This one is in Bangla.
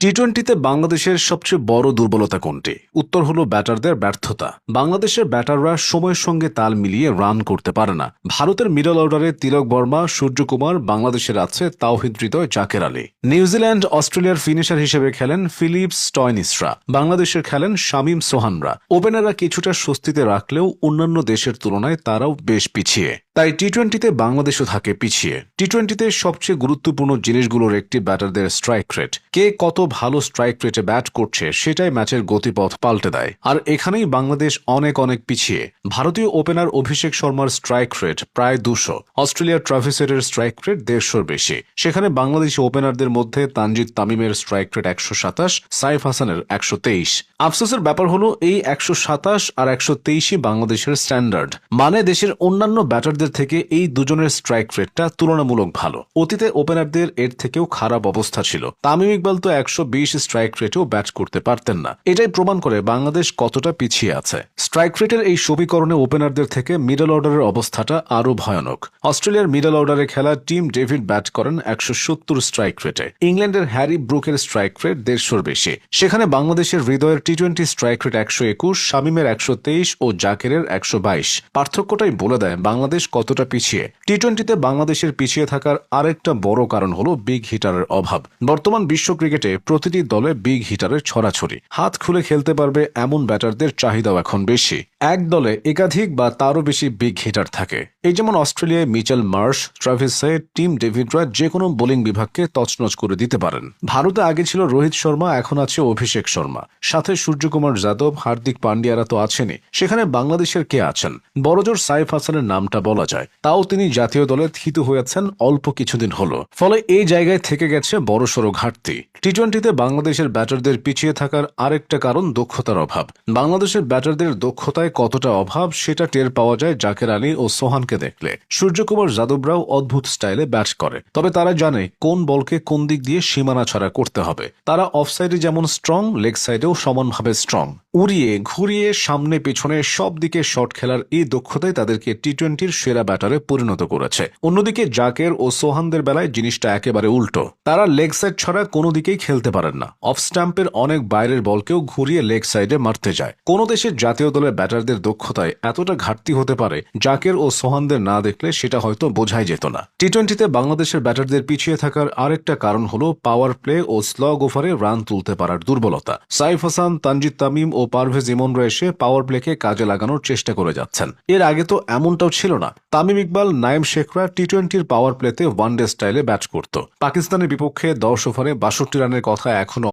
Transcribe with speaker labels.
Speaker 1: টি-টোয়েন্টিতে বাংলাদেশের সবচেয়ে বড় দুর্বলতা কোনটি? উত্তর হলো ব্যাটারদের ব্যর্থতা। বাংলাদেশের ব্যাটাররা সময়ের সঙ্গে তাল মিলিয়ে রান করতে পারে না। ভারতের মিডল অর্ডারে তিলক বর্মা, সূর্যকুমার, বাংলাদেশের আছে তাওহিদ হৃদয়, জাকের আলী। নিউজিল্যান্ড অস্ট্রেলিয়ার ফিনিশার হিসেবে খেলেন ফিলিপস স্টয়নিসরা, বাংলাদেশের খেলেন শামীম সোহানরা। ওপেনাররা কিছুটা স্বস্তিতে রাখলেও অন্যান্য দেশের তুলনায় তারাও বেশ পিছিয়ে। তাই টি-টোয়েন্টিতে বাংলাদেশও থাকে পিছিয়ে। টি-টোয়েন্টিতে সবচেয়ে গুরুত্বপূর্ণ জিনিসগুলোর একটি ব্যাটারদের স্ট্রাইক রেট। কে কত ভালো স্ট্রাইক রেটে ব্যাট করছে সেটাই ম্যাচের গতিপথ পাল্টে দেয়। আর এখানেই বাংলাদেশ অনেক পিছিয়ে। ভারতীয় ওপেনার অভিষেক শর্মার স্ট্রাইক রেট প্রায় 200, অস্ট্রেলিয়ার ট্রাভিস হেডের স্ট্রাইক রেট 150-র বেশি। সেখানে বাংলাদেশি ওপেনারদের মধ্যে তানজিদ তামিমের স্ট্রাইক রেট 127, সাইফ হাসানের 123। আফসোসের ব্যাপার হলো এই 127 আর 123ই বাংলাদেশের স্ট্যান্ডার্ড, মানে দেশের অন্যান্য ব্যাটারদের থেকে এই দুজনের স্ট্রাইক রেটটা তুলনামূলক ভালো। অতীতে ওপেনারদের এর থেকেও খারাপ অবস্থা ছিল। তামিম ইকবাল তো 120 স্ট্রাইক রেটেও ব্যাট করতে পারতেন না। এটাই প্রমাণ করে বাংলাদেশ কতটা পিছিয়ে আছে। স্ট্রাইক রেটের এই সমীকরণে ওপেনারদের থেকে মিডল অর্ডারের অবস্থাটা আরও ভয়ানক। অস্ট্রেলিয়ার মিডল অর্ডারে খেলা টিম ডেভিড ব্যাট করেন 170 স্ট্রাইক রেটে। ইংল্যান্ডের হ্যারি ব্রুকের স্ট্রাইক রেট 150-র বেশি। সেখানে বাংলাদেশের হৃদয়ের টি-টোয়েন্টি স্ট্রাইক রেট 121, শামীমের 123 ও জাকেরের 122। পার্থক্যটাই বলে দেয় বাংলাদেশ কতটা পিছিয়ে। টি-টোয়েন্টিতে বাংলাদেশের পিছিয়ে থাকার আরেকটা বড় কারণ হলো বিগ হিটারের অভাব। বর্তমান বিশ্ব ক্রিকেটে প্রতিটি দলে বিগ হিটারের ছড়াছড়ি। হাত খুলে খেলতে পারবে এমন ব্যাটারদের চাহিদাও এখন বেশি। এক দলে একাধিক বা তারও বেশি বিগ হিটার থাকে। এই যেমন অস্ট্রেলিয়ায় Mitchell Marsh, Travis Head, Tim ডেভিডরা যে কোনো বোলিং বিভাগকে তছনছ করে দিতে পারেন। ভারতে আগে ছিল রোহিত শর্মা, এখন আছে অভিষেক শর্মা, সাথে সূর্যকুমার যাদব, হার্দিক পান্ডিয়ারা তো আছেনই। সেখানে বাংলাদেশের কে আছেন? বড়জোর সাইফ হাসানের নামটা বলা যায়, তাও তিনি জাতীয় দলে থিতু হয়েছেন অল্প কিছুদিন হলো। ফলে এই জায়গায় থেকে গেছে বড়সড় ঘাটতি। টি-টোয়েন্টিতে বাংলাদেশের ব্যাটারদের পিছিয়ে থাকার আরেকটা কারণ দক্ষতার অভাব। বাংলাদেশের ব্যাটারদের দক্ষতায় কতটা অভাব সেটা টের পাওয়া যায় জাকের আলী ও সোহানকে দেখলে। সূর্যকুমার যাদবরাও অদ্ভুত স্টাইলে ব্যাট করে, তবে তারা জানে কোন বলকে কোন দিক দিয়ে সীমানা ছাড়া করতে হবে। তারা অফসাইডে যেমন স্ট্রং, লেগ সাইডেও সমানভাবে স্ট্রং। উড়িয়ে ঘুরিয়ে সামনে পেছনে সব দিকে শট খেলার এই দক্ষতাই তাদেরকে টি-টোয়েন্টির সেরা ব্যাটারে পরিণত করেছে। অন্যদিকে জাকের ও সোহানদের বেলায় জিনিসটা একেবারে উল্টো। তারা লেগ সাইড ছাড়া কোনো দিকেই খেলতে পারেন না। অফ স্ট্যাম্পের অনেক বাইরের বলকেও ঘুরিয়ে লেগ সাইডে মারতে যায়। কোনো দেশের জাতীয় দলের ব্যাটারদের দক্ষতায় এতটা ঘাটতি হতে পারে জাকের ও সোহানদের না দেখলে সেটা হয়তো বোঝাই যেত না। টি-টোয়েন্টিতে বাংলাদেশের ব্যাটারদের পিছিয়ে থাকার আরেকটা কারণ হলো পাওয়ার প্লে ও স্লগ ওভারে রান তুলতে পারার দুর্বলতা। সাইফ হাসান, তানজিদ তামিম ও পারভেজ ইমনরা এসে পাওয়ার প্লেকে কাজে লাগানোর চেষ্টা করে যাচ্ছেন। এর আগে তো এমনটাও ছিল না। তামিম ইকবাল, নাইম শেখরা টি-টোয়েন্টির পাওয়ার প্লেতে ওয়ানডে স্টাইলে ব্যাট করত। পাকিস্তানের বিপক্ষে 10 ওভারে 62 রানের কথা এখনো